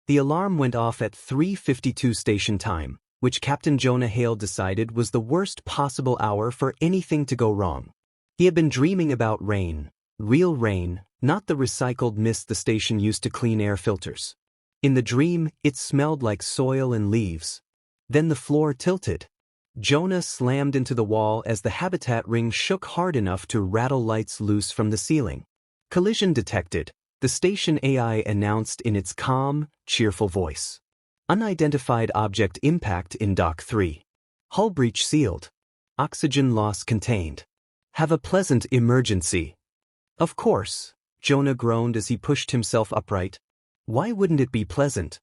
The alarm went off at 3:52 station time, which Captain Jonah Hale decided was the worst possible hour for anything to go wrong. He had been dreaming about rain, real rain, not the recycled mist the station used to clean air filters. In the dream, it smelled like soil and leaves. Then the floor tilted. Jonah slammed into the wall as the habitat ring shook hard enough to rattle lights loose from the ceiling. Collision detected, the station AI announced in its calm, cheerful voice. Unidentified object impact in Dock 3. Hull breach sealed. Oxygen loss contained. Have a pleasant emergency. Of course, Jonah groaned as he pushed himself upright. Why wouldn't it be pleasant?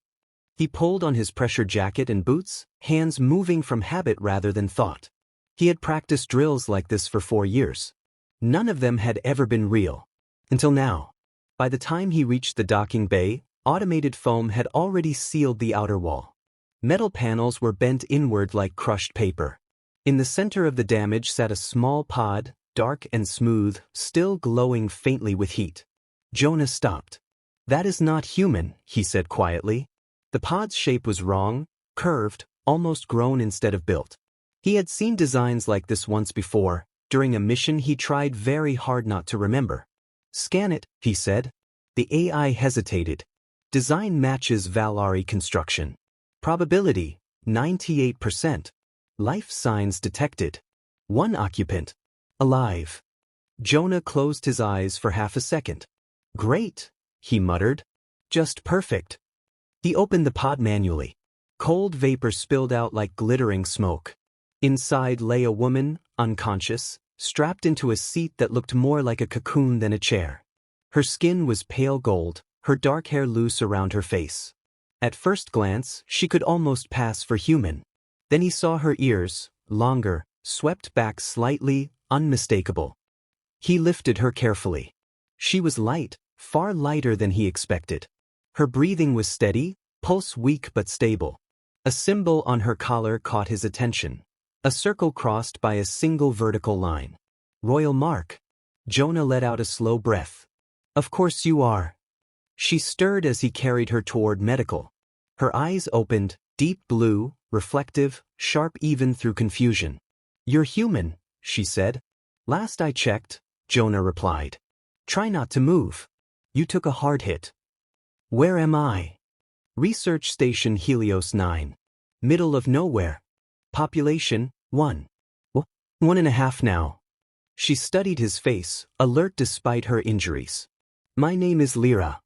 He pulled on his pressure jacket and boots, hands moving from habit rather than thought. He had practiced drills like this for 4 years. None of them had ever been real. Until now. By the time he reached the docking bay, automated foam had already sealed the outer wall. Metal panels were bent inward like crushed paper. In the center of the damage sat a small pod, dark and smooth, still glowing faintly with heat. Jonah stopped. That is not human, he said quietly. The pod's shape was wrong, curved, almost grown instead of built. He had seen designs like this once before, during a mission he tried very hard not to remember. Scan it, he said. The AI hesitated. Design matches Valari construction. Probability, 98%. Life signs detected. 1 occupant. Alive. Jonah closed his eyes for half a second. Great, he muttered. Just perfect. He opened the pod manually. Cold vapor spilled out like glittering smoke. Inside lay a woman, unconscious, strapped into a seat that looked more like a cocoon than a chair. Her skin was pale gold, her dark hair loose around her face. At first glance, she could almost pass for human. Then he saw her ears, longer, swept back slightly, unmistakable. He lifted her carefully. She was light, far lighter than he expected. Her breathing was steady, pulse weak but stable. A symbol on her collar caught his attention. A circle crossed by a single vertical line. Royal Mark. Jonah let out a slow breath. Of course you are. She stirred as he carried her toward medical. Her eyes opened, deep blue, reflective, sharp even through confusion. You're human, she said. Last I checked, Jonah replied. Try not to move. You took a hard hit. Where am I? Research Station Helios 9. Middle of nowhere. Population, 1. 1.5 now. She studied his face, alert despite her injuries. My name is Lyra.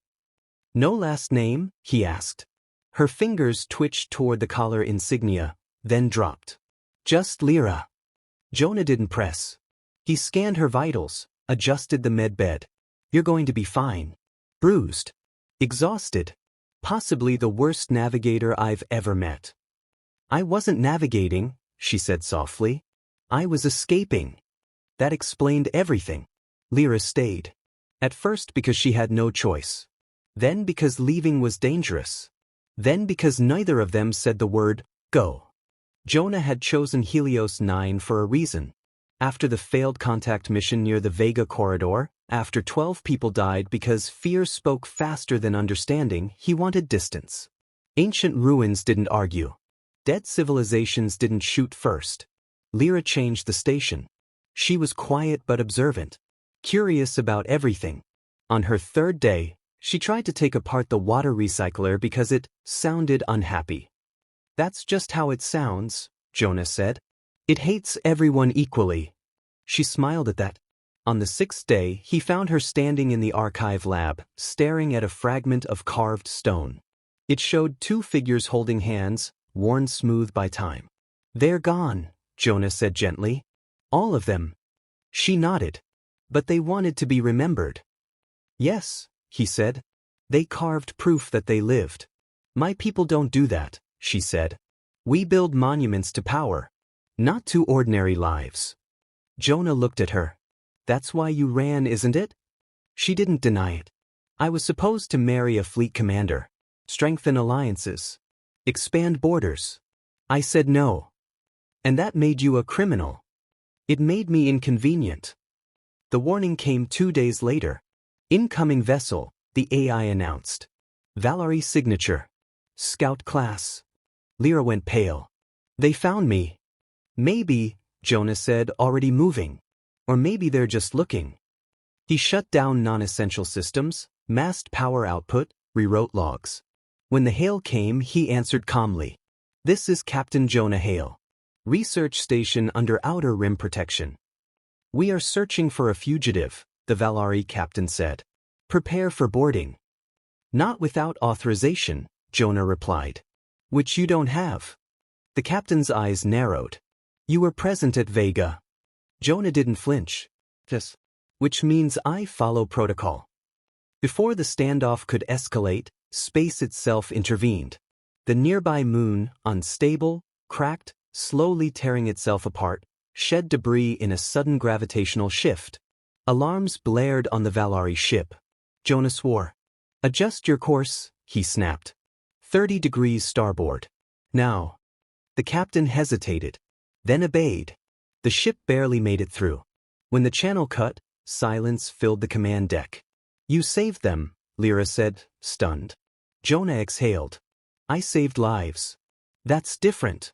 No last name? He asked. Her fingers twitched toward the collar insignia, then dropped. Just Lyra. Jonah didn't press. He scanned her vitals, adjusted the med bed. You're going to be fine. Bruised. Exhausted. Possibly the worst navigator I've ever met. I wasn't navigating, she said softly. I was escaping. That explained everything. Lyra stayed. At first because she had no choice. Then because leaving was dangerous. Then because neither of them said the word, go. Jonah had chosen Helios 9 for a reason. After the failed contact mission near the Vega corridor, after 12 people died because fear spoke faster than understanding, he wanted distance. Ancient ruins didn't argue. Dead civilizations didn't shoot first. Lyra changed the station. She was quiet but observant, curious about everything. On her 3rd day, she tried to take apart the water recycler because it sounded unhappy. That's just how it sounds, Jonah said. It hates everyone equally. She smiled at that. On the 6th day, he found her standing in the archive lab, staring at a fragment of carved stone. It showed 2 figures holding hands, worn smooth by time. They're gone, Jonah said gently. All of them. She nodded. But they wanted to be remembered. Yes, he said. They carved proof that they lived. My people don't do that, she said. We build monuments to power, not to ordinary lives. Jonah looked at her. That's why you ran, isn't it? She didn't deny it. I was supposed to marry a fleet commander, strengthen alliances, expand borders. I said no. And that made you a criminal. It made me inconvenient. The warning came 2 days later. Incoming vessel, the AI announced. Valari signature. Scout class. Lyra went pale. They found me. Maybe, Jonah said, already moving. Or maybe they're just looking. He shut down non-essential systems, masked power output, rewrote logs. When the hail came, he answered calmly. This is Captain Jonah Hale. Research station under Outer Rim protection. We are searching for a fugitive, the Valari captain said. Prepare for boarding. Not without authorization, Jonah replied. Which you don't have. The captain's eyes narrowed. You were present at Vega. Jonah didn't flinch. Yes. Which means I follow protocol. Before the standoff could escalate, space itself intervened. The nearby moon, unstable, cracked, slowly tearing itself apart, shed debris in a sudden gravitational shift. Alarms blared on the Valari ship. Jonah swore. Adjust your course, he snapped. 30 degrees starboard. Now. The captain hesitated, then obeyed. The ship barely made it through. When the channel cut, silence filled the command deck. You saved them, Lyra said, stunned. Jonah exhaled. I saved lives. That's different.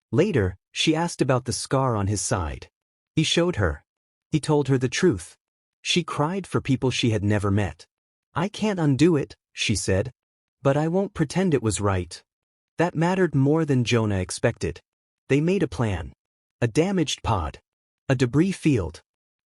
Later, she asked about the scar on his side. He showed her. He told her the truth. She cried for people she had never met. I can't undo it, she said. But I won't pretend it was right. That mattered more than Jonah expected. They made a plan. A damaged pod. A debris field.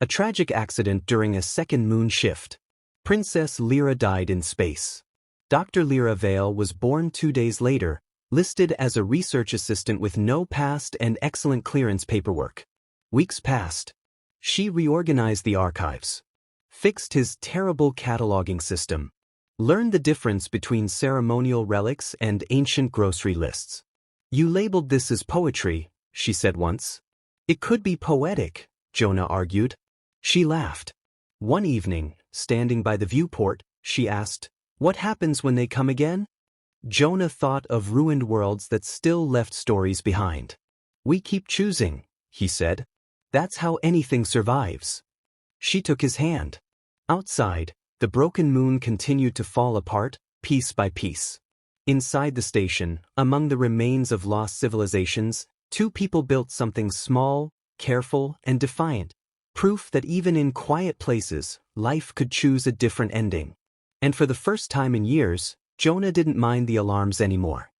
A tragic accident during a second moon shift. Princess Lyra died in space. Dr. Lyra Vale was born 2 days later, listed as a research assistant with no past and excellent clearance paperwork. Weeks passed. She reorganized the archives. Fixed his terrible cataloging system. Learned the difference between ceremonial relics and ancient grocery lists. You labeled this as poetry, she said once. It could be poetic, Jonah argued. She laughed. One evening, standing by the viewport, she asked, what happens when they come again? Jonah thought of ruined worlds that still left stories behind. We keep choosing, he said. That's how anything survives. She took his hand. Outside, the broken moon continued to fall apart, piece by piece. Inside the station, among the remains of lost civilizations, 2 people built something small, careful, and defiant. Proof that even in quiet places, life could choose a different ending. And for the first time in years, Jonah didn't mind the alarms anymore.